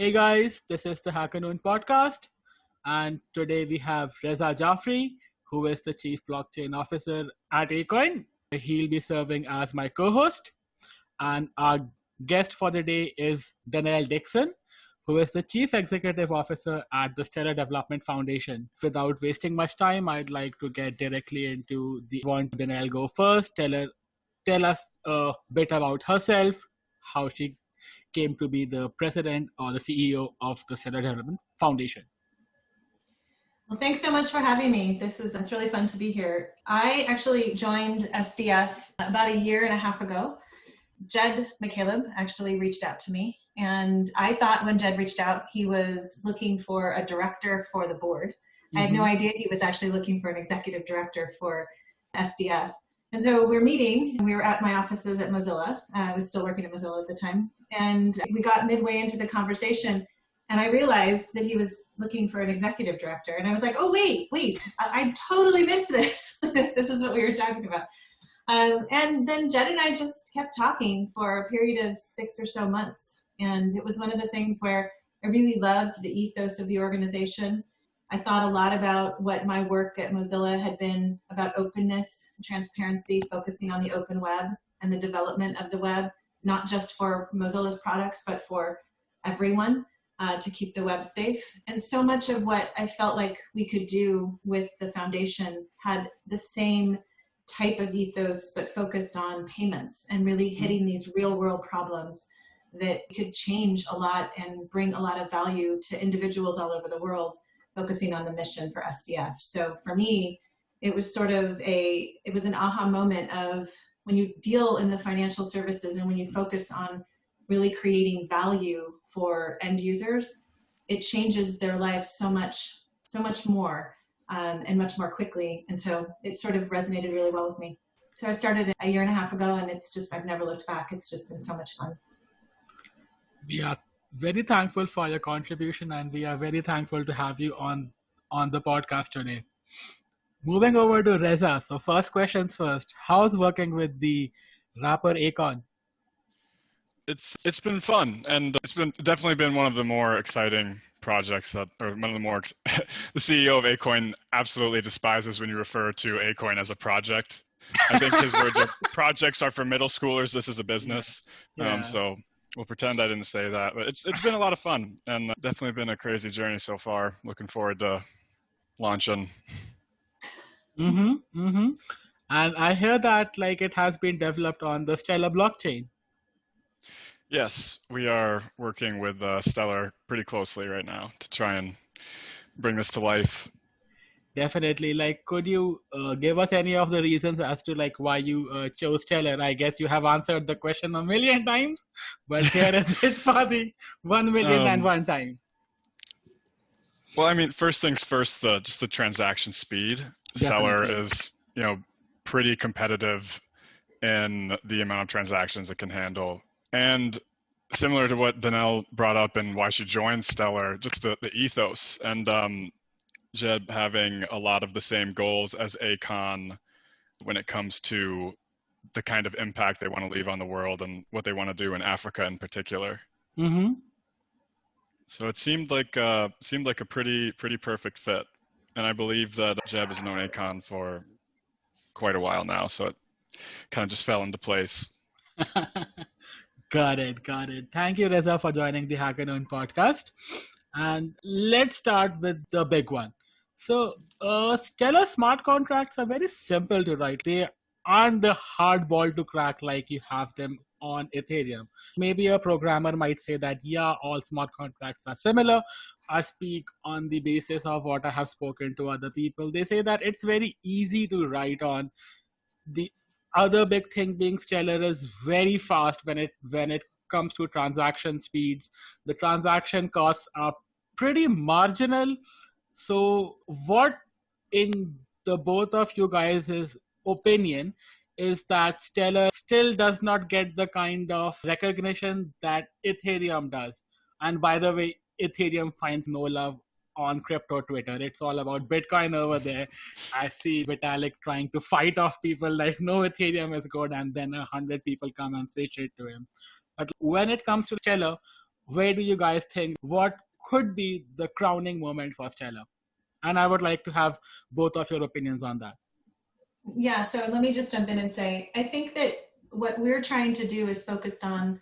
Hey guys, this is the Hackanoon podcast, and today we have Reza Jaffrey, who is the Chief Blockchain Officer at Acoin. He'll be serving as my co host, and our guest for the day is Danielle Dixon, who is the Chief Executive Officer at the Stellar Development Foundation. Without wasting much time, I'd like to get directly into the want Danielle go first. Tell us a bit about herself, how she came to be the president or the CEO of the Stellar Development Foundation. Well, thanks so much for having me. It's really fun to be here. I actually joined SDF about a year and a half ago. Jed McCaleb actually reached out to me, and I thought when Jed reached out, he was looking for a director for the board. I had no idea he was actually looking for an executive director for SDF. And so we were meeting, and we were at my offices at Mozilla. I was still working at Mozilla at the time. And we got midway into the conversation, and I realized that he was looking for an executive director. And I was like, oh, wait, I totally missed this. This is what we were talking about. And then Jed and I just kept talking for a period of 6 or so months. And it was one of the things where I really loved the ethos of the organization. I thought a lot about what my work at Mozilla had been about openness, transparency, focusing on the open web and the development of the web, not just for Mozilla's products, but for everyone to keep the web safe. And so much of what I felt like we could do with the foundation had the same type of ethos, but focused on payments and really hitting these real world problems that could change a lot and bring a lot of value to individuals all over the world, focusing on the mission for SDF. So for me, it was it was an aha moment of when you deal in the financial services and when you focus on really creating value for end users, it changes their lives so much more and much more quickly. And so it sort of resonated really well with me. So I started a year and a half ago, and I've never looked back. It's just been so much fun. We are very thankful for your contribution, and we are very thankful to have you on the podcast today. Moving over to Reza. So first questions first. How's working with the rapper Akon? It's been fun, and it's definitely been one of the more exciting projects the CEO of Acoin absolutely despises when you refer to Acoin as a project. I think his words are projects are for middle schoolers. This is a business. Yeah. So we'll pretend I didn't say that, but it's been a lot of fun and definitely been a crazy journey so far. Looking forward to launching. And I hear that it has been developed on the Stellar blockchain. Yes, we are working with Stellar pretty closely right now to try and bring this to life. Definitely. Could you give us any of the reasons as to why you chose Stellar? I guess you have answered the question a million times, but here is it for the 1,000,001 time. Well, I mean, first things first, just the transaction speed. Stellar is, pretty competitive in the amount of transactions it can handle. And similar to what Danielle brought up and why she joined Stellar, just the ethos and Jed having a lot of the same goals as Akon when it comes to the kind of impact they want to leave on the world and what they want to do in Africa in particular. So it seemed like a pretty perfect fit. And I believe that Jed has known Akon for quite a while now, so it kind of just fell into place. Got it. Thank you, Reza, for joining the Hackanoon podcast. And let's start with the big one. So Stellar smart contracts are very simple to write. They aren't the hard ball to crack like you have them on Ethereum. Maybe a programmer might say that, yeah, all smart contracts are similar. I speak on the basis of what I have spoken to other people. They say that it's very easy to write on. The other big thing being Stellar is very fast when it comes to transaction speeds. The transaction costs are pretty marginal. So what, in the both of you guys' opinion, is that Stellar still does not get the kind of recognition that Ethereum does? And by the way, Ethereum finds no love on crypto Twitter. It's all about Bitcoin over there. I see Vitalik trying to fight off people like, no, Ethereum is good, and then 100 people come and say shit to him. But when it comes to Stellar, where do you guys think what could be the crowning moment for Stellar? And I would like to have both of your opinions on that. Yeah, so let me just jump in and say, I think that what we're trying to do is focused on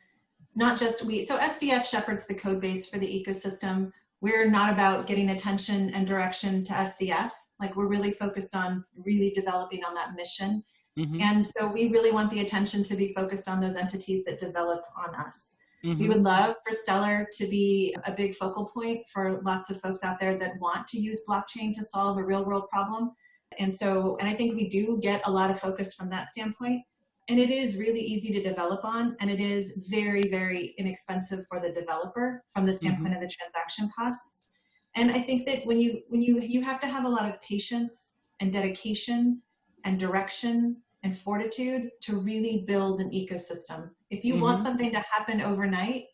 not just so SDF shepherds the code base for the ecosystem. We're not about getting attention and direction to SDF. Like, we're really focused on really developing on that mission. Mm-hmm. And so we really want the attention to be focused on those entities that develop on us. Mm-hmm. We would love for Stellar to be a big focal point for lots of folks out there that want to use blockchain to solve a real world problem. And I think we do get a lot of focus from that standpoint. And it is really easy to develop on, and it is very, very inexpensive for the developer from the standpoint of the transaction costs. And I think that when you have to have a lot of patience and dedication and direction and fortitude to really build an ecosystem. If you want something to happen overnight,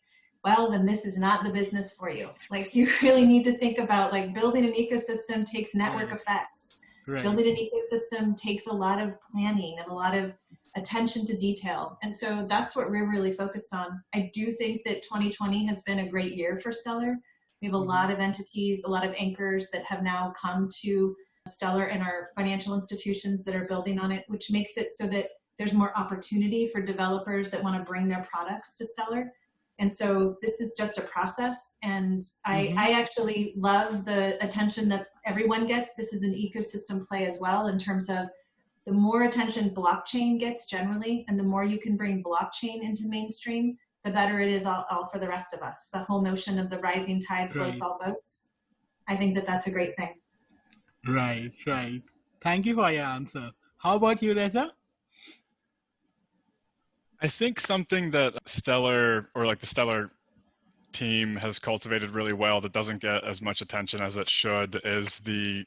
well, then this is not the business for you. Like, you really need to think about, like, building an ecosystem takes network effects. Right. Building an ecosystem takes a lot of planning and a lot of attention to detail. And so that's what we're really focused on. I do think that 2020 has been a great year for Stellar. We have a lot of entities, a lot of anchors that have now come to Stellar and our financial institutions that are building on it, which makes it so that there's more opportunity for developers that want to bring their products to Stellar. And so this is just a process. And I actually love the attention that everyone gets. This is an ecosystem play as well, in terms of the more attention blockchain gets generally, and the more you can bring blockchain into mainstream, the better it is all for the rest of us. The whole notion of the rising tide floats all boats. I think that that's a great thing. Right. Thank you for your answer. How about you, Reza? I think something that Stellar, or like the Stellar team, has cultivated really well that doesn't get as much attention as it should is the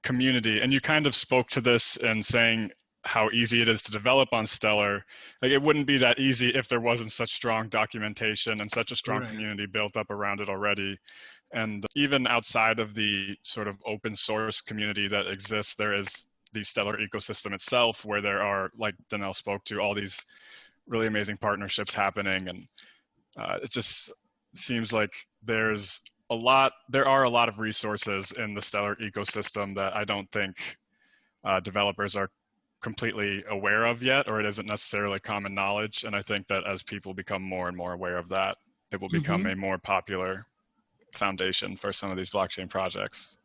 community. And you kind of spoke to this in saying how easy it is to develop on Stellar. Like, it wouldn't be that easy if there wasn't such strong documentation and such a strong community built up around it already. And even outside of the sort of open source community that exists, there is the Stellar ecosystem itself, where there are, like Danelle spoke to, all these really amazing partnerships happening. And it just seems like there are a lot of resources in the Stellar ecosystem that I don't think developers are completely aware of yet, or it isn't necessarily common knowledge. And I think that as people become more and more aware of that, it will become a more popular foundation for some of these blockchain projects.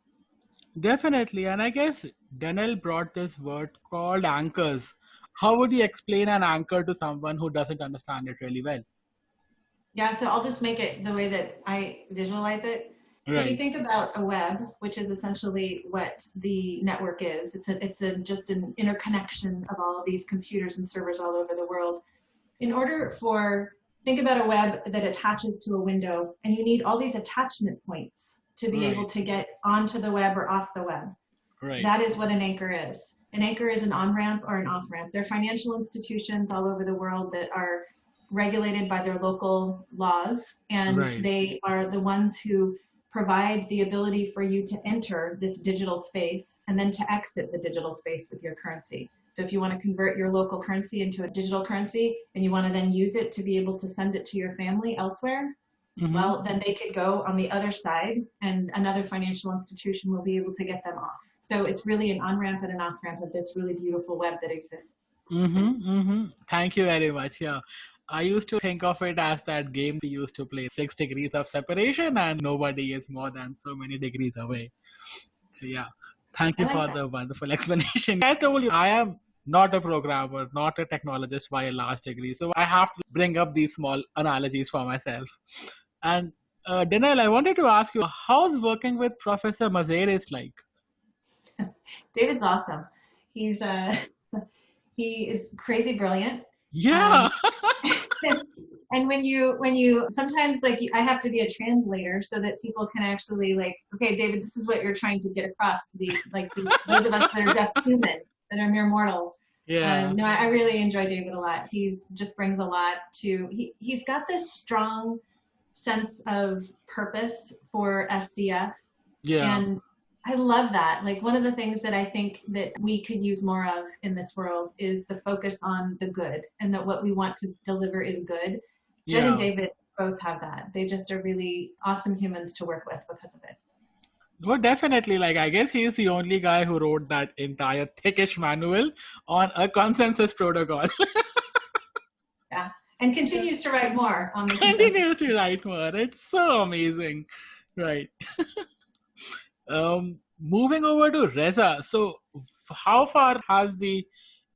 Definitely. And I guess Danelle brought this word called anchors. How would you explain an anchor to someone who doesn't understand it really well? Yeah, so I'll just make it the way that I visualize it. Right. If you think about a web, which is essentially what the network is, it's just an interconnection of all of these computers and servers all over the world. Think about a web that attaches to a window, and you need all these attachment points to be able to get onto the web or off the web. Right. That is what an anchor is. An anchor is an on-ramp or an off-ramp. They're financial institutions all over the world that are regulated by their local laws, and they are the ones who provide the ability for you to enter this digital space and then to exit the digital space with your currency. So if you want to convert your local currency into a digital currency and you want to then use it to be able to send it to your family elsewhere, well, then they could go on the other side and another financial institution will be able to get them off. So it's really an on-ramp and an off-ramp of this really beautiful web that exists. Thank you very much. Yeah. I used to think of it as that game we used to play, 6 degrees of separation, and nobody is more than so many degrees away. So yeah, thank you for the wonderful explanation. I told you, I am not a programmer, not a technologist by a large degree, so I have to bring up these small analogies for myself. And Danelle, I wanted to ask you, how's working with Professor Maziris like? David's awesome. He is crazy brilliant. Yeah. And when you sometimes, like, I have to be a translator so that people can actually, like, okay, David, this is what you're trying to get across to those of us that are just human, that are mere mortals. Yeah. No, I really enjoy David a lot. He just brings a lot to, he's got this strong sense of purpose for SDF. Yeah. And I love that. Like, one of the things that I think that we could use more of in this world is the focus on the good, and that what we want to deliver is good. Jed and David both have that. They just are really awesome humans to work with because of it. Well, definitely. Like, I guess he's the only guy who wrote that entire thickish manual on a consensus protocol. Yeah, and continues to write more on the Continues to write more. It's so amazing. Right. Moving over to Reza. So, how far has the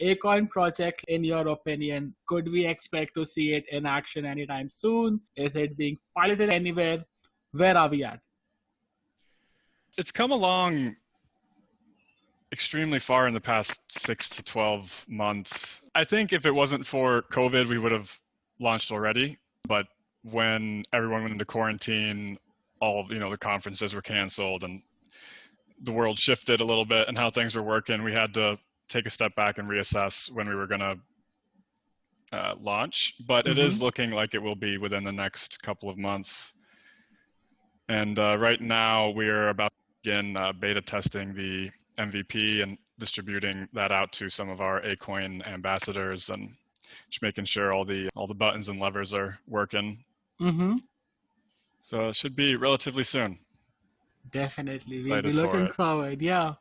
Acoin project, in your opinion? Could we expect to see it in action anytime soon? Is it being piloted anywhere? Where are we at? It's come along extremely far in the past 6 to 12 months. I think if it wasn't for COVID, we would have launched already. But when everyone went into quarantine, all of, the conferences were canceled and the world shifted a little bit and how things were working, we had to take a step back and reassess when we were going to launch. But it is looking like it will be within the next couple of months. And right now we're about to begin beta testing the MVP and distributing that out to some of our Acoin ambassadors and just making sure all the buttons and levers are working. So it should be relatively soon. Definitely. We'll be looking forward. Yeah.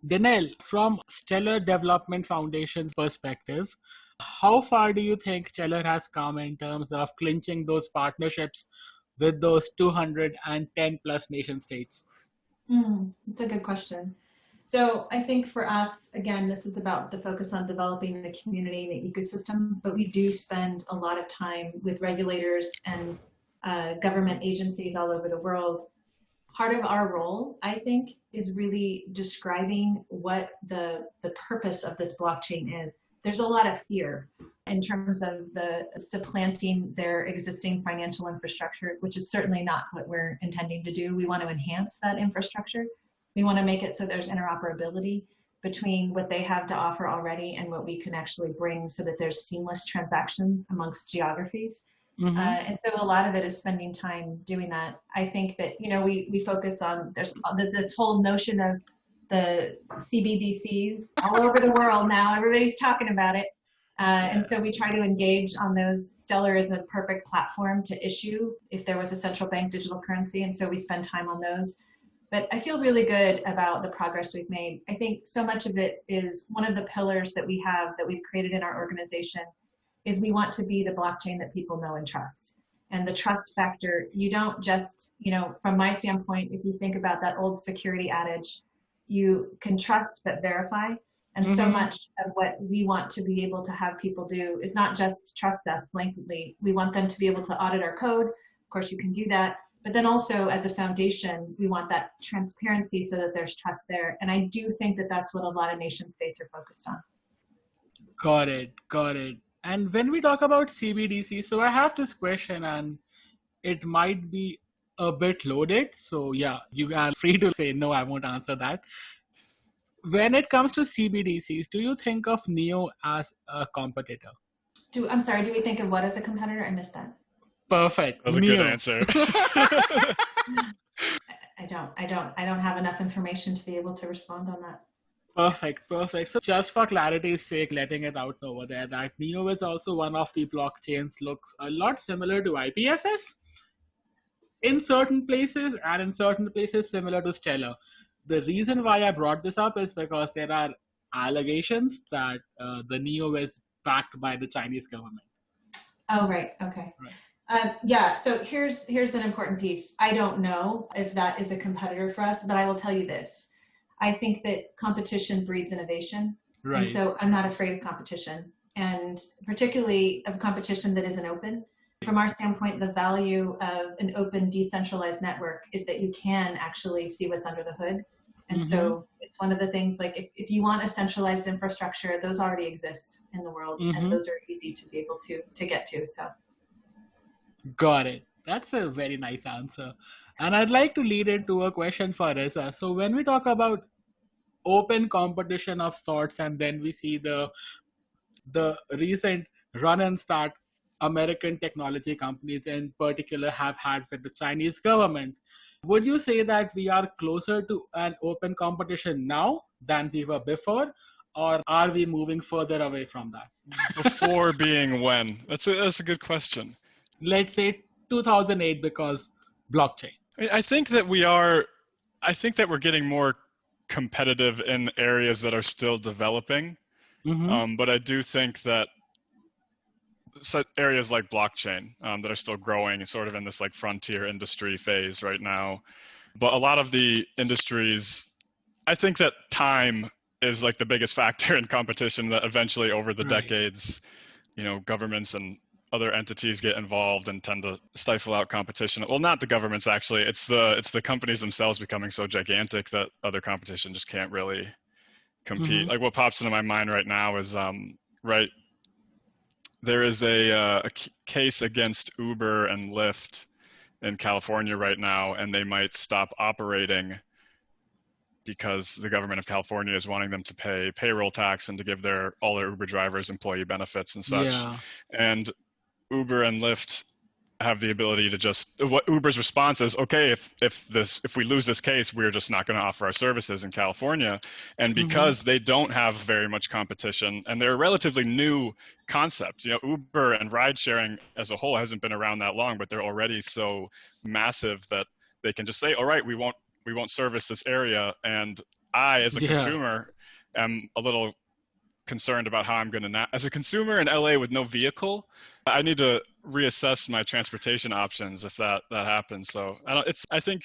Danelle, from Stellar Development Foundation's perspective, how far do you think Stellar has come in terms of clinching those partnerships with those 210 plus nation states? That's a good question. So I think for us, again, this is about the focus on developing the community and the ecosystem, but we do spend a lot of time with regulators and government agencies all over the world. Part of our role, I think, is really describing what the purpose of this blockchain is. There's a lot of fear in terms of the supplanting their existing financial infrastructure, which is certainly not what we're intending to do. We want to enhance that infrastructure. We want to make it so there's interoperability between what they have to offer already and what we can actually bring so that there's seamless transaction amongst geographies. And so a lot of it is spending time doing that. I think that, we focus on, there's this whole notion of the CBDCs all over the world now. Everybody's talking about it. And so we try to engage on those. Stellar is a perfect platform to issue if there was a central bank digital currency. And so we spend time on those. But I feel really good about the progress we've made. I think so much of it is one of the pillars that we have that we've created in our organization is we want to be the blockchain that people know and trust. And the trust factor, you don't just, from my standpoint, if you think about that old security adage, you can trust but verify. And so much of what we want to be able to have people do is not just trust us blankly. We want them to be able to audit our code. Of course, you can do that. But then also as a foundation, we want that transparency so that there's trust there. And I do think that that's what a lot of nation states are focused on. Got it. And when we talk about CBDC, so I have this question and it might be a bit loaded. So yeah, you are free to say, no, I won't answer that. When it comes to CBDCs, do you think of NEO as a competitor? I'm sorry, do we think of what as a competitor? I missed that. Perfect. That was a good answer. I don't have enough information to be able to respond on that. Perfect. So just for clarity's sake, letting it out over there that NEO is also one of the blockchains, looks a lot similar to IPFS in certain places and in certain places similar to Stellar. The reason why I brought this up is because there are allegations that the NEO is backed by the Chinese government. Oh, right. Okay. Right. So here's an important piece. I don't know if that is a competitor for us, but I will tell you this. I think that competition breeds innovation. Right. And so I'm not afraid of competition, and particularly of competition that isn't open. From our standpoint, the value of an open, decentralized network is that you can actually see what's under the hood. And so it's one of the things, like if you want a centralized infrastructure, those already exist in the world, and those are easy to be able to get to. So. Got it. That's a very nice answer. And I'd like to lead into a question for Reza. So when we talk about open competition of sorts, and then we see the recent run-ins that American technology companies in particular have had with the Chinese government, would you say that we are closer to an open competition now than we were before, or are we moving further away from that? Before being when? That's a good question. let's say 2008 because blockchain? I think that we're getting more competitive in areas that are still developing. But I do think that areas like blockchain that are still growing, sort of in this like frontier industry phase right now. But a lot of the industries, I think that time is like the biggest factor in competition, that eventually over the decades, governments and other entities get involved and tend to stifle out competition. Well, not the governments actually. It's the companies themselves becoming so gigantic that other competition just can't really compete. Like what pops into my mind right now is there is a case against Uber and Lyft in California right now, and they might stop operating because the government of California is wanting them to pay payroll tax and to give all their Uber drivers employee benefits and such. Yeah. And Uber and Lyft have the ability to what Uber's response is, okay, if we lose this case, we're just not going to offer our services in California. And because they don't have very much competition, and they're a relatively new concept, Uber and ride sharing as a whole hasn't been around that long, but they're already so massive that they can just say, all right, we won't service this area. And I, as a consumer, am a little concerned about how I'm going to as a consumer in LA with no vehicle, I need to reassess my transportation options if that happens. So I think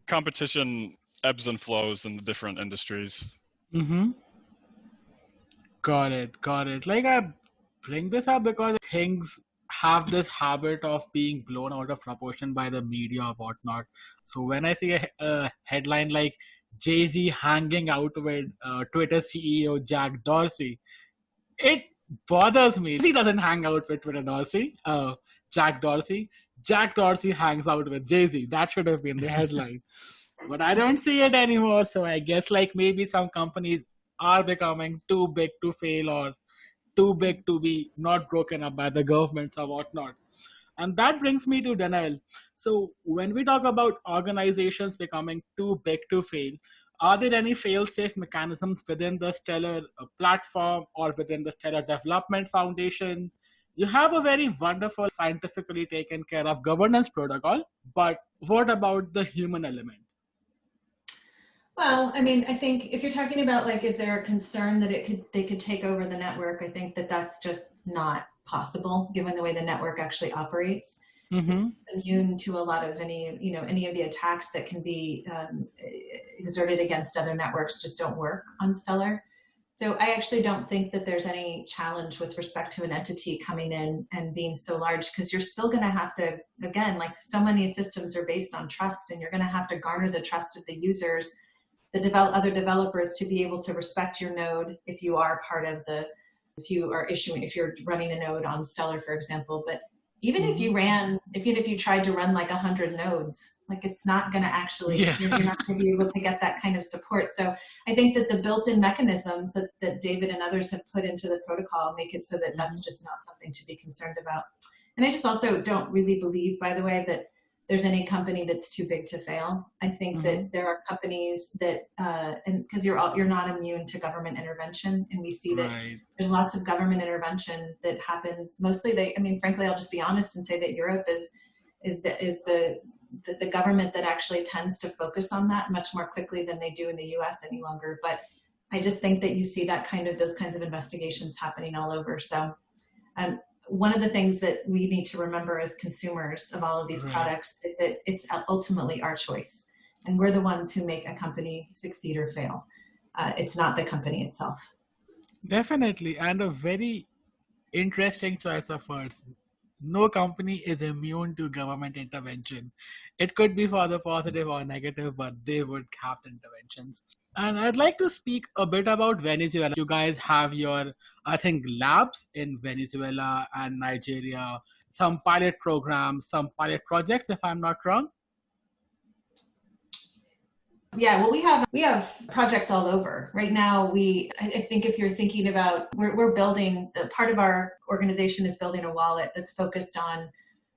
competition ebbs and flows in the different industries. Got it. Like, I bring this up because things have this habit of being blown out of proportion by the media or whatnot. So when I see a headline like Jay-Z hanging out with Twitter CEO Jack Dorsey, it bothers me. He doesn't hang out with Jack Dorsey. Jack Dorsey hangs out with Jay-Z. That should have been the headline. But I don't see it anymore. So I guess like maybe some companies are becoming too big to fail or too big to be not broken up by the governments or whatnot. And that brings me to Daniel. So when we talk about organizations becoming too big to fail, are there any fail-safe mechanisms within the Stellar platform or within the Stellar Development Foundation? You have a very wonderful, scientifically taken care of governance protocol, but what about the human element? Well, I mean, I think if you're talking about like, is there a concern that they could take over the network? I think that's just not possible given the way the network actually operates. It's immune to a lot of any of the attacks that can be exerted against other networks just don't work on Stellar. So I actually don't think that there's any challenge with respect to an entity coming in and being so large, because you're still going to have to, again, like so many systems are based on trust, and you're going to have to garner the trust of the users, other developers, to be able to respect your node if you are if you're running a node on Stellar, for example. But even if you tried to run like 100 nodes, like it's not going to actually, you're not going to be able to get that kind of support. So I think that the built-in mechanisms that David and others have put into the protocol make it so that that's just not something to be concerned about. And I just also don't really believe, by the way, that there's any company that's too big to fail. I think that there are companies that, and because you're not immune to government intervention, and we see that there's lots of government intervention that happens. Mostly, frankly, I'll just be honest and say that Europe is the government that actually tends to focus on that much more quickly than they do in the U.S. any longer. But I just think that you see those kinds of investigations happening all over. So. One of the things that we need to remember as consumers of all of these products is that it's ultimately our choice. And we're the ones who make a company succeed or fail. It's not the company itself. Definitely. And a very interesting choice of words. No company is immune to government intervention. It could be for the positive or negative, but they would have the interventions. And I'd like to speak a bit about Venezuela. You guys have your, I think, labs in Venezuela and Nigeria, some pilot programs, some pilot projects, if I'm not wrong. Yeah, well, we have projects all over. Right now, I think if you're thinking about, we're building, part of our organization is building a wallet that's focused on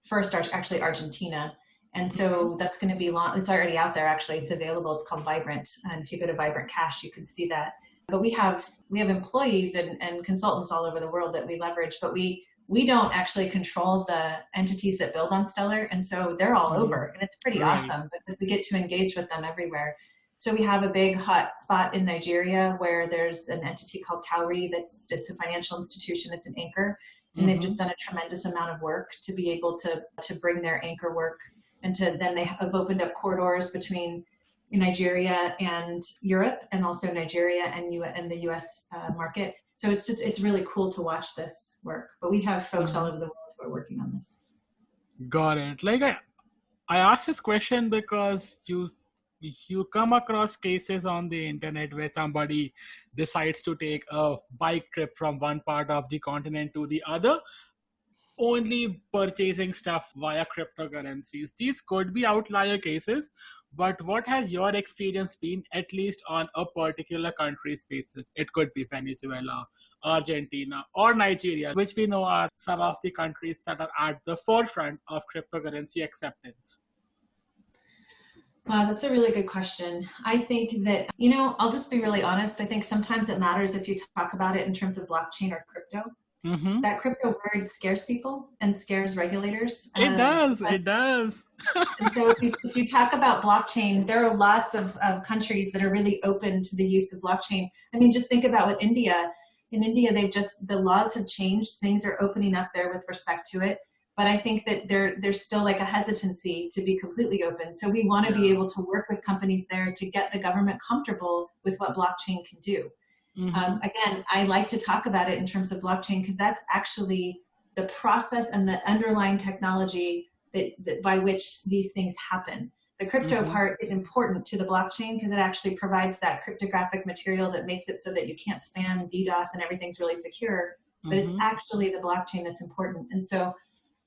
first, actually Argentina. And so that's going to be it's already out there, actually. It's available. It's called Vibrant. And if you go to Vibrant Cash, you can see that. But we have employees and consultants all over the world that we leverage. But we we don't actually control the entities that build on Stellar. And so they're all over, and it's pretty awesome because we get to engage with them everywhere. So we have a big hot spot in Nigeria where there's an entity called Cowrie it's a financial institution, it's an anchor, and they've just done a tremendous amount of work to be able to bring their anchor work, and then they have opened up corridors between Nigeria and Europe, and also Nigeria and the US market. So it's really cool to watch this work. But we have folks all over the world who are working on this. Got it. Like I asked this question because you come across cases on the internet where somebody decides to take a bike trip from one part of the continent to the other, only purchasing stuff via cryptocurrencies. These could be outlier cases, but what has your experience been, at least on a particular country's basis? It could be Venezuela, Argentina, or Nigeria, which we know are some of the countries that are at the forefront of cryptocurrency acceptance. Wow, that's a really good question. I think that, I'll just be really honest. I think sometimes it matters if you talk about it in terms of blockchain or crypto. That crypto word scares people and scares regulators. It does. And so if you talk about blockchain, there are lots of countries that are really open to the use of blockchain. I mean, just think about what in India, the laws have changed. Things are opening up there with respect to it. But I think that there's still like a hesitancy to be completely open. So we want to be able to work with companies there to get the government comfortable with what blockchain can do. Again, I like to talk about it in terms of blockchain because that's actually the process and the underlying technology that by which these things happen. The crypto part is important to the blockchain because it actually provides that cryptographic material that makes it so that you can't spam, DDoS, and everything's really secure. But it's actually the blockchain that's important. And so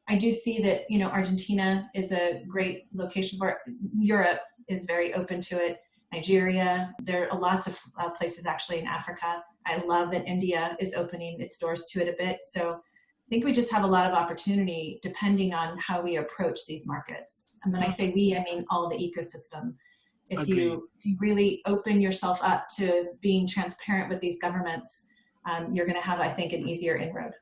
I do see that, Argentina is a great location for it. Europe is very open to it. Nigeria, there are lots of places actually in Africa. I love that India is opening its doors to it a bit. So I think we just have a lot of opportunity depending on how we approach these markets. And when I say we, I mean all the ecosystem. If you really open yourself up to being transparent with these governments, you're going to have, I think, an easier inroad.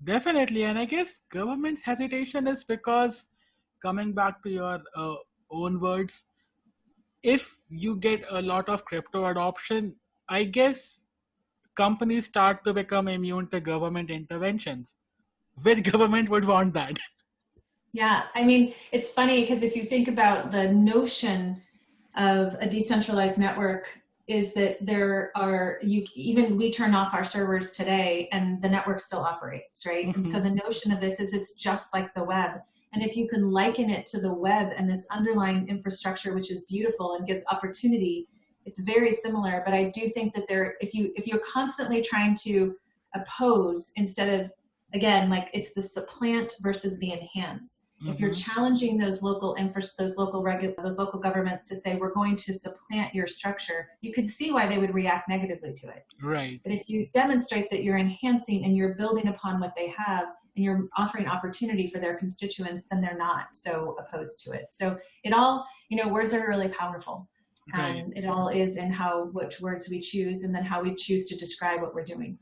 Definitely. And I guess government's hesitation is because, coming back to your own words, if you get a lot of crypto adoption, I guess companies start to become immune to government interventions. Which government would want that? Yeah, I mean, it's funny because if you think about the notion of a decentralized network is that we turn off our servers today and the network still operates, right? And so the notion of this is it's just like the web. And if you can liken it to the web and this underlying infrastructure, which is beautiful and gives opportunity, it's very similar. But I do think that if you're constantly trying to oppose instead of, again, like it's the supplant versus the enhance. If you're challenging those local governments to say, we're going to supplant your structure, you can see why they would react negatively to it. Right. But if you demonstrate that you're enhancing and you're building upon what they have and you're offering opportunity for their constituents, then they're not so opposed to it. So it all, words are really powerful. Right. And it all is in which words we choose and then how we choose to describe what we're doing.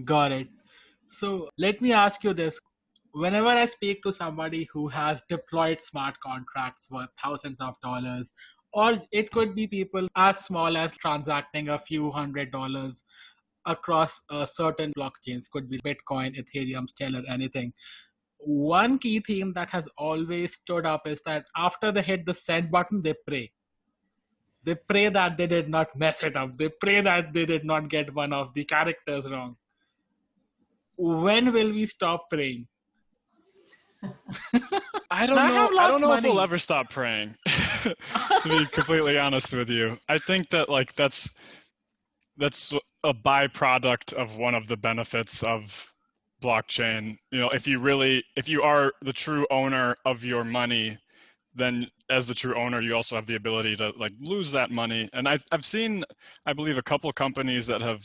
Got it. So let me ask you this. Whenever I speak to somebody who has deployed smart contracts worth thousands of dollars, or it could be people as small as transacting a few $100s across certain blockchains, could be Bitcoin, Ethereum, Stellar, anything. One key theme that has always stood up is that after they hit the send button, they pray. They pray that they did not mess it up. They pray that they did not get one of the characters wrong. When will we stop praying? I don't know if we'll ever stop praying, to be completely honest with you. I think that that's a byproduct of one of the benefits of blockchain. If you are the true owner of your money, then as the true owner, you also have the ability to lose that money. And I've seen, I believe, a couple companies that have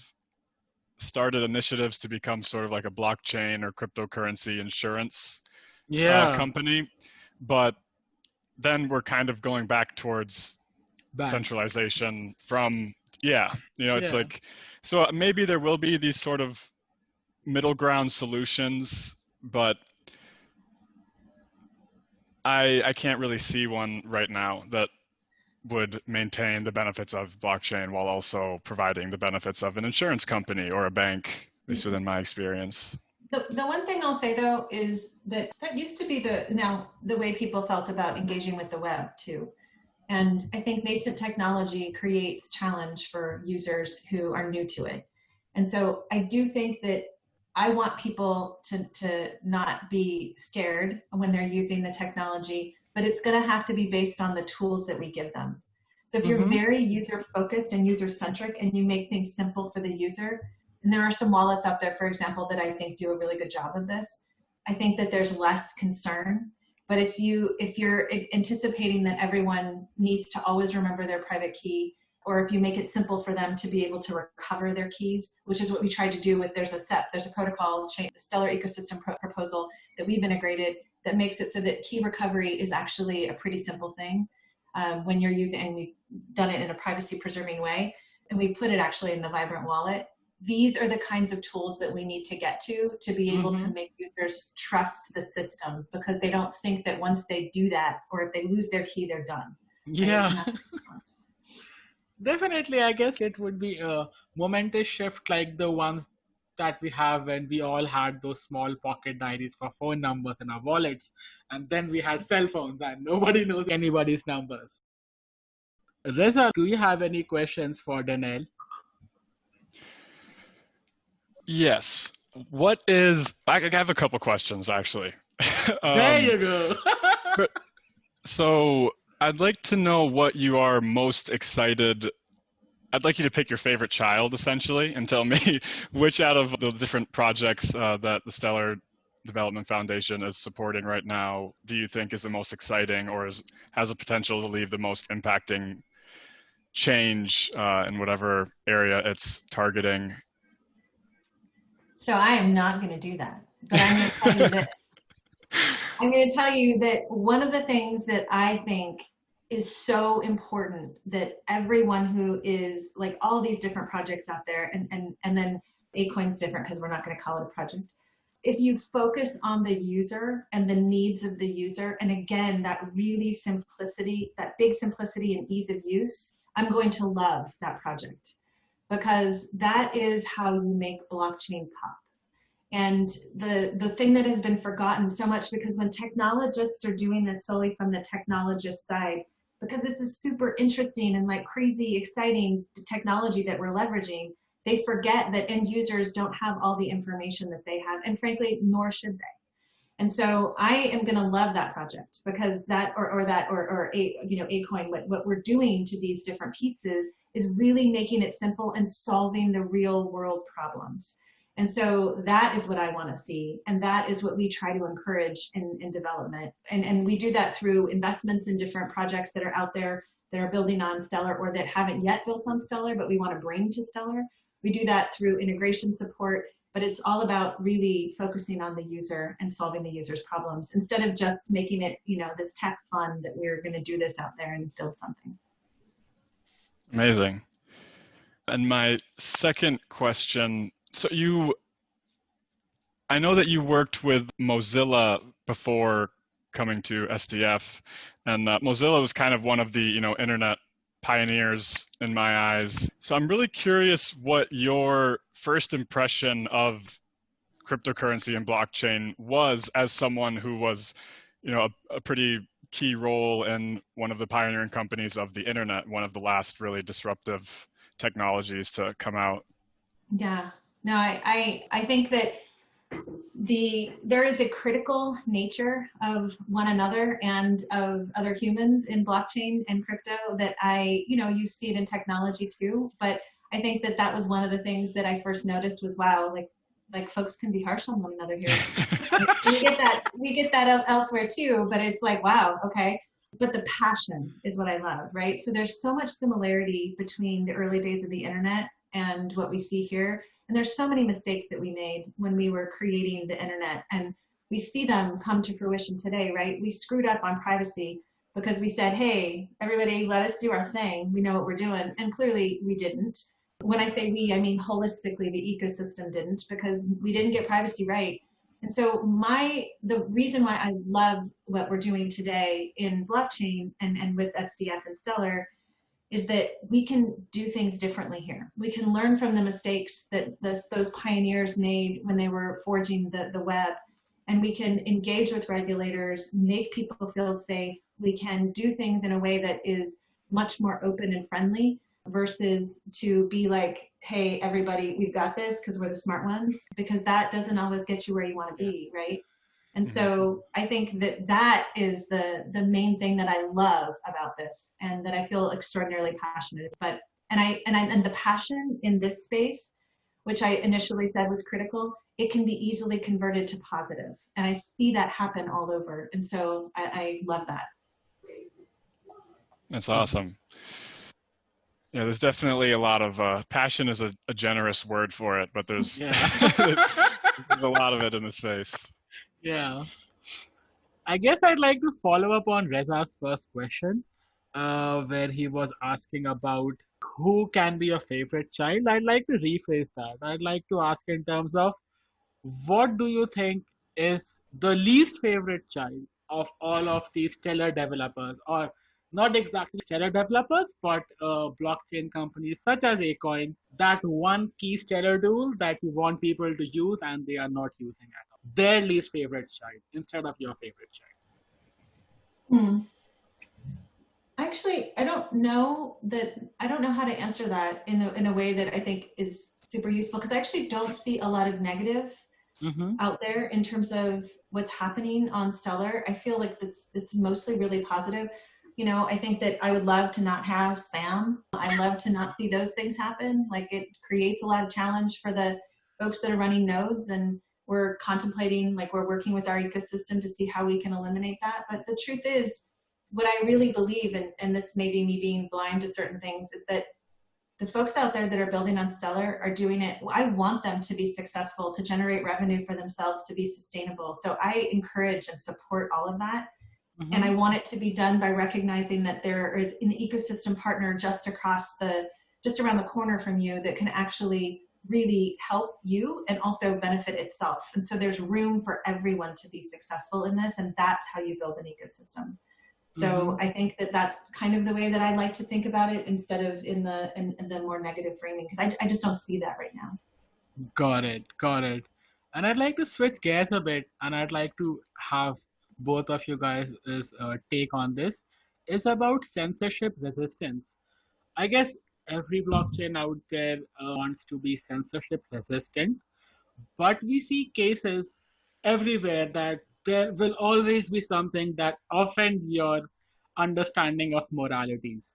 started initiatives to become sort of like a blockchain or cryptocurrency insurance company, but then we're kind of going back towards centralization from it's like, so maybe there will be these sort of middle ground solutions, but I can't really see one right now that would maintain the benefits of blockchain while also providing the benefits of an insurance company or a bank, at least within my experience. The one thing I'll say though is that used to be the way people felt about engaging with the web too. And I think nascent technology creates challenge for users who are new to it. And so I do think that I want people to not be scared when they're using the technology, but it's going to have to be based on the tools that we give them. So if you're very user focused and user centric and you make things simple for the user, and there are some wallets out there, for example, that I think do a really good job of this, I think that there's less concern. But if you're anticipating that everyone needs to always remember their private key, or if you make it simple for them to be able to recover their keys, which is what we tried to do with, there's a protocol, the Stellar Ecosystem proposal that we've integrated that makes it so that key recovery is actually a pretty simple thing when you're using, and we've done it in a privacy preserving way, and we put it actually in the Vibrant wallet. These are the kinds of tools that we need to get to be able to make users trust the system, because they don't think that once they do that, or if they lose their key, they're done. Yeah. Definitely, I guess it would be a momentous shift like the ones that we have when we all had those small pocket diaries for phone numbers in our wallets, and then we had cell phones and nobody knows anybody's numbers. Reza, do you have any questions for Danelle? Yes. I have a couple questions actually. There you go. So I'd like to know what you are most excited. I'd like you to pick your favorite child, essentially, and tell me which out of the different projects that the Stellar Development Foundation is supporting right now do you think is the most exciting, or has the potential to leave the most impacting change in whatever area it's targeting? So I am not going to do that, but I'm going to tell you that I'm going to tell you that one of the things that I think is so important, that everyone who is like all these different projects out there, and then Acoin's different because we're not going to call it a project. If you focus on the user and the needs of the user, and again, that really simplicity, that big simplicity and ease of use, I'm going to love that project, because that is how you make blockchain pop. And the thing that has been forgotten so much, because when technologists are doing this solely from the technologist side, because this is super interesting and like crazy exciting technology that we're leveraging, they forget that end users don't have all the information that they have, and frankly, nor should they. And so I am going to love that project, because that Acoin, what we're doing to these different pieces is really making it simple and solving the real world problems. And so that is what I want to see. And that is what we try to encourage in development. And we do that through investments in different projects that are out there that are building on Stellar, or that haven't yet built on Stellar, but we want to bring to Stellar. We do that through integration support, but it's all about really focusing on the user and solving the user's problems, instead of just making it, this tech fun that we're going to do this out there and build something. Amazing. And my second question, so I know that you worked with Mozilla before coming to SDF, and Mozilla was kind of one of the internet pioneers in my eyes. So I'm really curious what your first impression of cryptocurrency and blockchain was, as someone who was a pretty key role in one of the pioneering companies of the internet, one of the last really disruptive technologies to come out. Yeah, no, I think that there is a critical nature of one another and of other humans in blockchain and crypto that you see it in technology too. But I think that was one of the things that I first noticed was, wow, like folks can be harsh on one another here. we get that elsewhere too, but it's like, wow, okay. But the passion is what I love, right? So there's so much similarity between the early days of the internet and what we see here. And there's so many mistakes that we made when we were creating the internet, and we see them come to fruition today, right? We screwed up on privacy because we said, hey, everybody, let us do our thing. We know what we're doing. And clearly we didn't. When I say we, I mean holistically, the ecosystem didn't, because we didn't get privacy right. And so the reason why I love what we're doing today in blockchain and with SDF and Stellar is that we can do things differently here. We can learn from the mistakes that those pioneers made when they were forging the web, and we can engage with regulators, make people feel safe. We can do things in a way that is much more open and friendly versus to be like, hey, everybody, we've got this because we're the smart ones, because that doesn't always get you where you want to be, right? And so I think that is the main thing that I love about this, and that I feel extraordinarily passionate. But and the passion in this space, which I initially said was critical, it can be easily converted to positive, and I see that happen all over. And so I love that. That's awesome. Yeah, there's definitely a lot of passion is a generous word for it, but there's, there's a lot of it in the space. Yeah. I guess I'd like to follow up on Reza's first question, where he was asking about who can be your favorite child. I'd like to rephrase that. I'd like to ask in terms of what do you think is the least favorite child of all of these Stellar developers, or not exactly Stellar developers, but blockchain companies such as Acoin, that one key Stellar tool that you want people to use and they are not using at all. Their least favorite child instead of your favorite child. Actually, I don't know how to answer that in a way that I think is super useful, because I actually don't see a lot of negative out there in terms of what's happening on Stellar. I feel like it's mostly really positive. You know, I think that I would love to not have spam. I love to not see those things happen. Like, it creates a lot of challenge for the folks that are running nodes, and we're contemplating, like, we're working with our ecosystem to see how we can eliminate that. But the truth is, what I really believe, and this may be me being blind to certain things, is that the folks out there that are building on Stellar are doing it. I want them to be successful, to generate revenue for themselves, to be sustainable. So I encourage and support all of that. And I want it to be done by recognizing that there is an ecosystem partner just around the corner from you that can actually really help you and also benefit itself. And so there's room for everyone to be successful in this, and that's how you build an ecosystem. So I think that that's kind of the way that I like to think about it, instead of in the more negative framing, because I just don't see that right now. Got it. And I'd like to switch gears a bit, and I'd like to have both of you guys' take on this. It's about censorship resistance. I guess every blockchain out there wants to be censorship resistant, but we see cases everywhere that there will always be something that offends your understanding of moralities,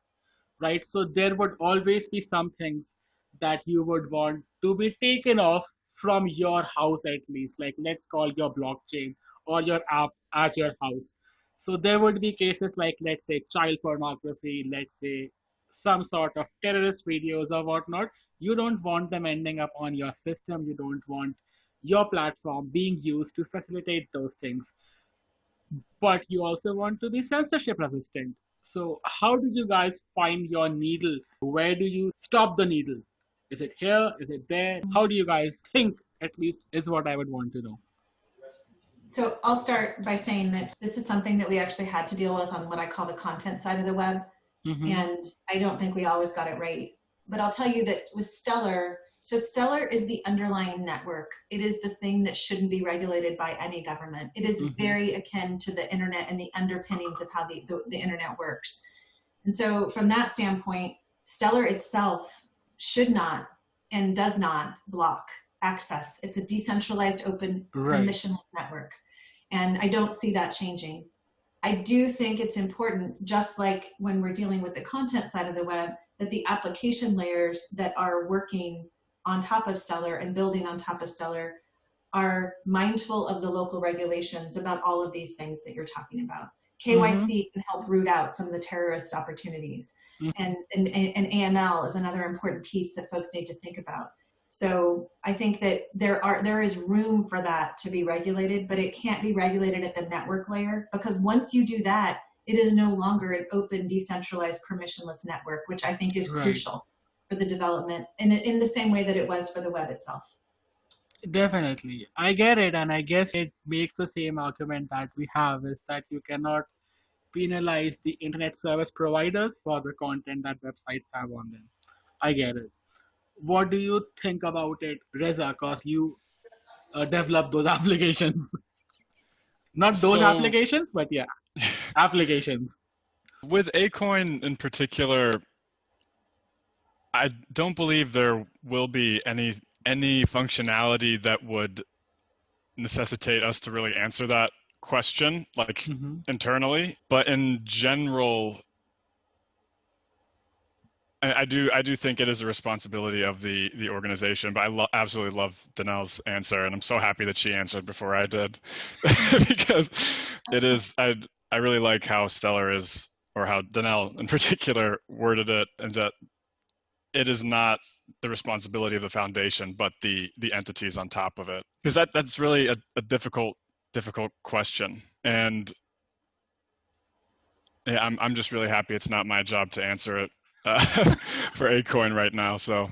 right? So there would always be some things that you would want to be taken off from your house, at least, like let's call your blockchain or your app as your house. So there would be cases like, let's say, child pornography, let's say some sort of terrorist videos or whatnot. You don't want them ending up on your system. You don't want your platform being used to facilitate those things. But you also want to be censorship resistant. So how do you guys find your needle? Where do you stop the needle? Is it here? Is it there? How do you guys think, at least, is what I would want to know. So I'll start by saying that this is something that we actually had to deal with on what I call the content side of the web. And I don't think we always got it right. But I'll tell you that with Stellar, so Stellar is the underlying network. It is the thing that shouldn't be regulated by any government. It is very akin to the internet and the underpinnings of how the internet works. And so from that standpoint, Stellar itself should not and does not block access. It's a decentralized, open, permissionless network. And I don't see that changing. I do think it's important, just like when we're dealing with the content side of the web, that the application layers that are working on top of Stellar and building on top of Stellar are mindful of the local regulations about all of these things that you're talking about. KYC can help root out some of the terrorist opportunities. And AML is another important piece that folks need to think about. So I think that there is room for that to be regulated, but it can't be regulated at the network layer, because once you do that, it is no longer an open, decentralized, permissionless network, which I think is crucial. for the development in the same way that it was for the web itself. Definitely. I get it. And I guess it makes the same argument that we have is that you cannot penalize the internet service providers for the content that websites have on them. I get it. What do you think about it, Reza? Because you develop those applications. Not those So applications, but yeah, applications. with Acoin in particular, I don't believe there will be any functionality that would necessitate us to really answer that question, like internally. But in general, I do think it is a responsibility of the organization. But I absolutely love Danelle's answer, and I'm so happy that she answered before I did, because it is. I really like how Stellar is, or how Danelle in particular worded it, and that it is not the responsibility of the foundation, but the entities on top of it, because that's really a difficult question. And yeah, I'm just really happy it's not my job to answer it for Acoin right now. So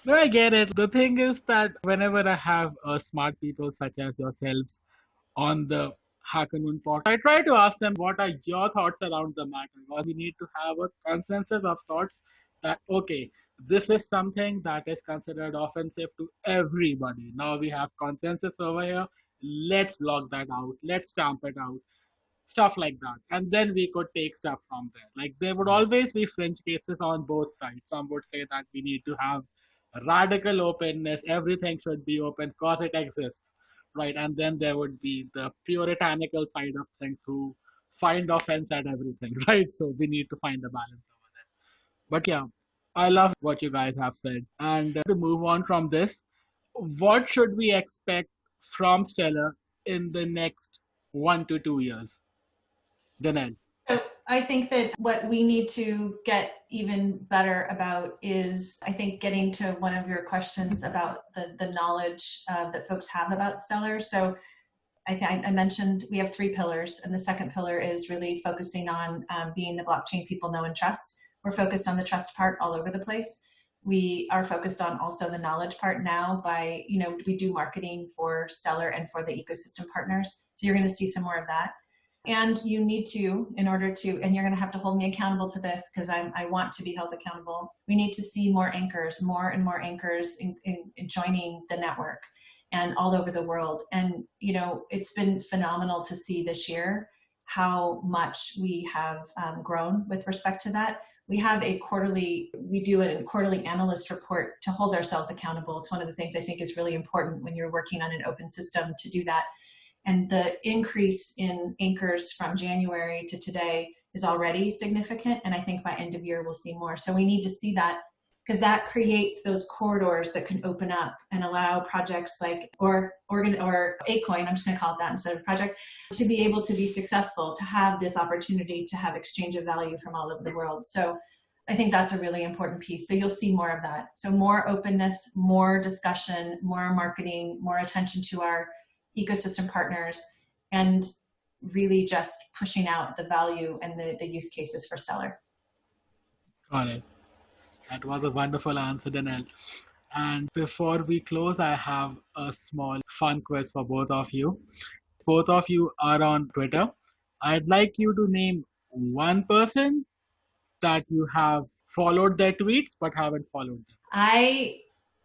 No, I get it. The thing is that whenever I have smart people such as yourselves on the Hackernoon podcast, I try to ask them what are your thoughts around the matter. Because we need to have a consensus of sorts that, okay, this is something that is considered offensive to everybody. Now we have consensus over here. Let's block that out. Let's stamp it out. Stuff like that. And then we could take stuff from there. Like there would always be fringe cases on both sides. Some would say that we need to have radical openness. Everything should be open because it exists. Right. And then there would be the puritanical side of things who find offense at everything. Right. So we need to find a balance over there. But yeah, I love what you guys have said. And to move on from this, what should we expect from Stellar in the next 1 to 2 years? Danelle. So I think that what we need to get even better about is, I think, getting to one of your questions about the knowledge that folks have about Stellar. So I mentioned we have 3 pillars, and the second pillar is really focusing on being the blockchain people know and trust. We're focused on the trust part all over the place. We are focused on also the knowledge part now by, we do marketing for Stellar and for the ecosystem partners. So you're going to see some more of that. And you need to, in order to, and you're going to have to hold me accountable to this because I want to be held accountable. We need to see more anchors, more and more anchors in joining the network and all over the world. And, it's been phenomenal to see this year how much we have grown with respect to that. We have we do a quarterly analyst report to hold ourselves accountable. It's one of the things I think is really important when you're working on an open system to do that. And the increase in anchors from January to today is already significant. And I think by end of year, we'll see more. So we need to see that because that creates those corridors that can open up and allow projects like, or Acoin, I'm just going to call it that instead of project, to be able to be successful, to have this opportunity to have exchange of value from all over the world. So I think that's a really important piece. So you'll see more of that. So more openness, more discussion, more marketing, more attention to our ecosystem partners, and really just pushing out the value and the use cases for Stellar. Got it. That was a wonderful answer, Danelle. And before we close, I have a small fun quiz for both of you. Both of you are on Twitter. I'd like you to name one person that you have followed their tweets but haven't followed them.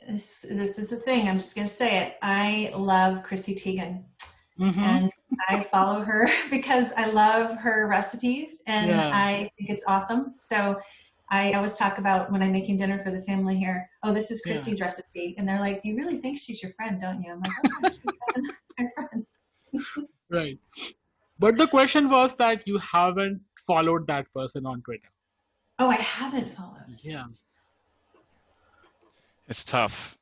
This is the thing, I'm just going to say it. I love Chrissy Teigen. And I follow her because I love her recipes and I think it's awesome. So I always talk about when I'm making dinner for the family here, oh, this is Chrissy's recipe. And they're like, do you really think she's your friend, don't you? I'm like, oh, she's my friend. Right. But the question was that you haven't followed that person on Twitter. Oh, I haven't followed. Yeah. it's tough.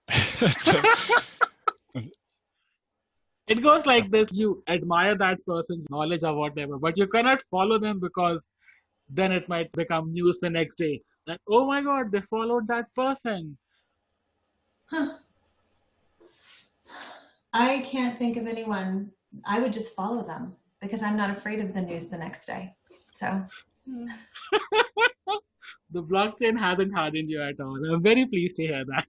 It goes like this. You admire that person's knowledge or whatever, but you cannot follow them because then it might become news the next day. That, oh my God, they followed that person. Huh. I can't think of anyone. I would just follow them because I'm not afraid of the news the next day. So. The blockchain hasn't hardened you at all. I'm very pleased to hear that.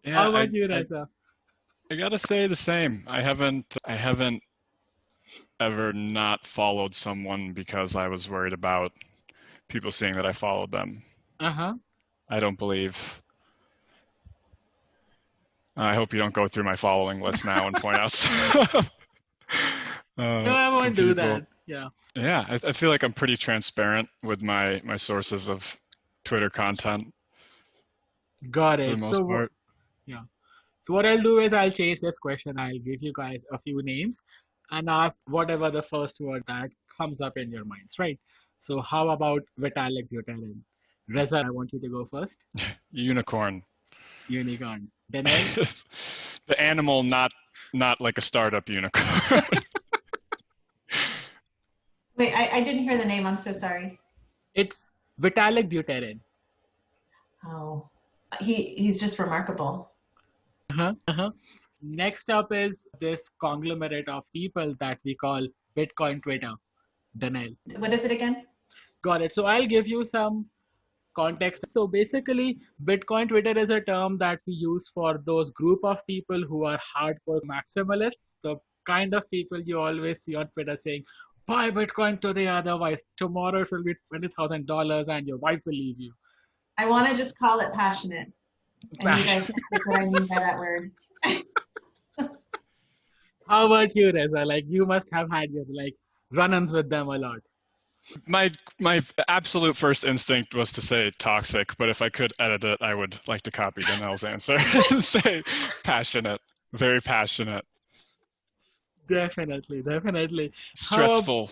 Yeah, How about you, Reza? I gotta say the same. I haven't ever not followed someone because I was worried about people seeing that I followed them. Uh-huh. I don't believe. I hope you don't go through my following list now and point out No, I some won't do people. that. Yeah. Yeah, I feel like I'm pretty transparent with my sources of Twitter content Got for the it. most part. Yeah. So what I'll do is I'll change this question. I'll give you guys a few names and ask whatever the first word that comes up in your minds, right? So how about Vitalik Buterin? Reza, I want you to go first. Unicorn. Unicorn. Daniel? The animal, not like a startup unicorn. Wait, I didn't hear the name. I'm so sorry. It's Vitalik Buterin. Oh, he's just remarkable. Uh-huh. Next up is this conglomerate of people that we call Bitcoin Twitter. Daniel. What is it again? Got it. So I'll give you some context. So basically, Bitcoin Twitter is a term that we use for those group of people who are hardcore maximalists, the kind of people you always see on Twitter saying, buy Bitcoin today, otherwise tomorrow it will be $20,000 and your wife will leave you. I want to just call it passionate. And you guys know what I mean by that word. How about you, Reza? Like you must have had your run-ins with them a lot. My absolute first instinct was to say toxic, but if I could edit it, I would like to copy Danielle's answer and say passionate, very passionate. Definitely. Stressful.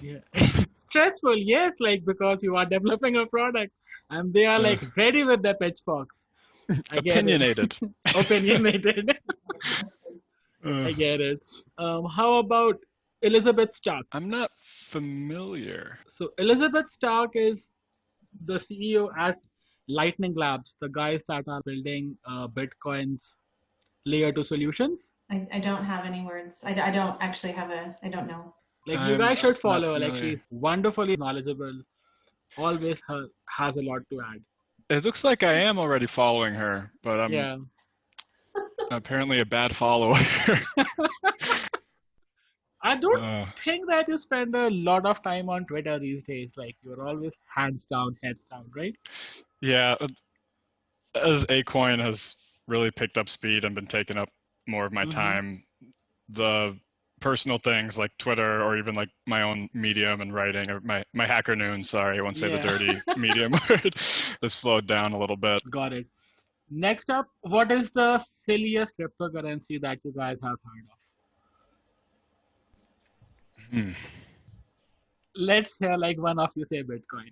Stressful, yes, because you are developing a product and they are ready with their pitchforks. Opinionated. Opinionated. I get it. How about Elizabeth Stark? I'm not familiar. So Elizabeth Stark is the CEO at Lightning Labs, the guys that are building Bitcoin's layer 2 solutions. I don't have any words. I don't actually have I don't know. You guys should follow her. She's wonderfully knowledgeable. Always has a lot to add. It looks like I am already following her, but I'm apparently a bad follower. I don't think that you spend a lot of time on Twitter these days. You're always hands down, heads down, right? Yeah. As Acoin has really picked up speed and been taking up more of my time, the personal things like Twitter or even my own Medium and writing, or my HackerNoon, sorry, I won't say the dirty Medium word, have slowed down a little bit. Got it. Next up, what is the silliest cryptocurrency that you guys have heard of? Let's hear one of you say Bitcoin.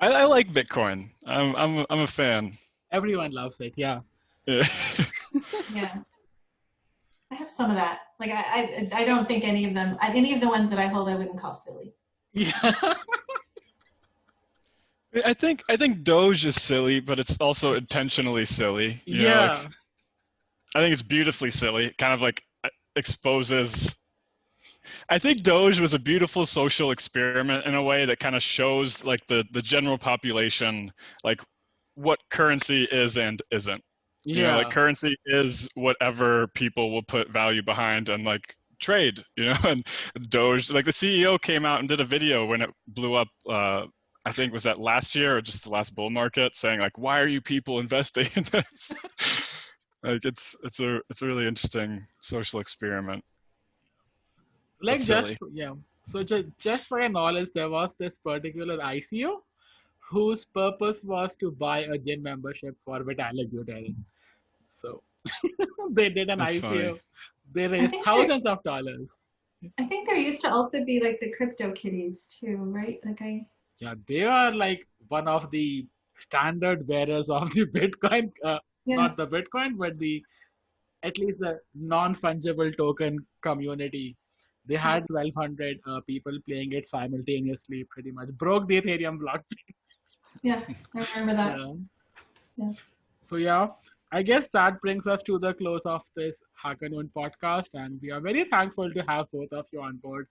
I like Bitcoin. I'm a fan. Everyone loves it, yeah. Yeah. I have some of that. I don't think any of the ones that I hold I wouldn't call silly. Yeah. I think Doge is silly, but it's also intentionally silly. You know, I think it's beautifully silly. It kind of exposes. I think Doge was a beautiful social experiment in a way that kind of shows the general population what currency is and isn't. You know, currency is whatever people will put value behind and trade. You know, and Doge, the CEO came out and did a video when it blew up. I think was that last year or just the last bull market, saying why are you people investing in this? It's a really interesting social experiment. So just for your knowledge, there was this particular ICO whose purpose was to buy a gym membership for Vitalik Buterin. So they did an ICO. Funny. They raised thousands of dollars. I think there used to also be the crypto kitties too, right? Yeah, they are one of the standard bearers of the Bitcoin, not the Bitcoin, but at least the non-fungible token community. They had 1,200 people playing it simultaneously, pretty much. Broke the Ethereum blockchain. Yeah, I remember that. Yeah. So I guess that brings us to the close of this HackerNoon podcast, and we are very thankful to have both of you on board.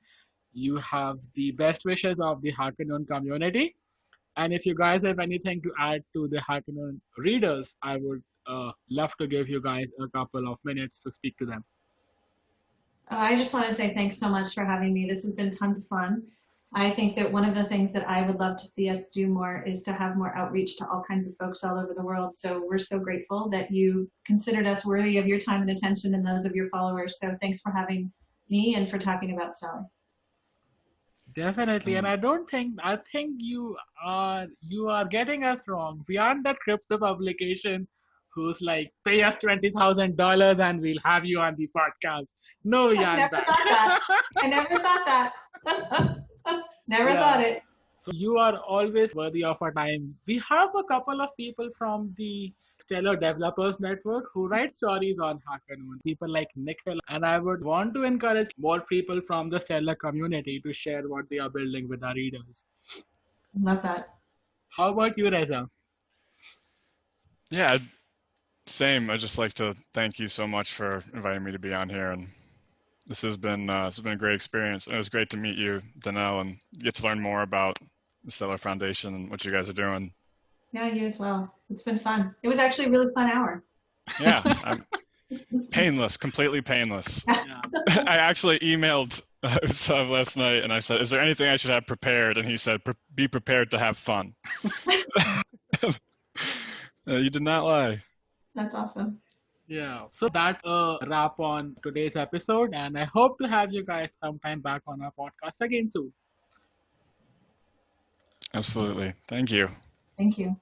You have the best wishes of the HackerNoon community. And if you guys have anything to add to the HackerNoon readers, I would love to give you guys a couple of minutes to speak to them. I just want to say thanks so much for having me. This has been tons of fun. I think that one of the things that I would love to see us do more is to have more outreach to all kinds of folks all over the world. So we're so grateful that you considered us worthy of your time and attention and those of your followers. So thanks for having me and for talking about Stellar. Definitely, and I think you are getting us wrong. We aren't that crypto publication who's like, pay us $20,000 and we'll have you on the podcast. No, we I aren't never thought that. I never thought that. Never thought it. So you are always worthy of our time. We have a couple of people from the Stellar Developers Network who write stories on HackerNoon, people like Nikhil, and I would want to encourage more people from the Stellar community to share what they are building with our readers. Love that. How about you, Reza? Yeah, same. I'd just like to thank you so much for inviting me to be on here, and this has been a great experience. And it was great to meet you, Danelle, and get to learn more about the Stellar Foundation and what you guys are doing. Yeah, you as well. It's been fun. It was actually a really fun hour. Yeah, painless, completely painless. Yeah. I actually emailed Sav last night and I said, is there anything I should have prepared? And he said, be prepared to have fun. You did not lie. That's awesome. Yeah, so that's a wrap on today's episode, and I hope to have you guys sometime back on our podcast again soon. Absolutely. Thank you. Thank you.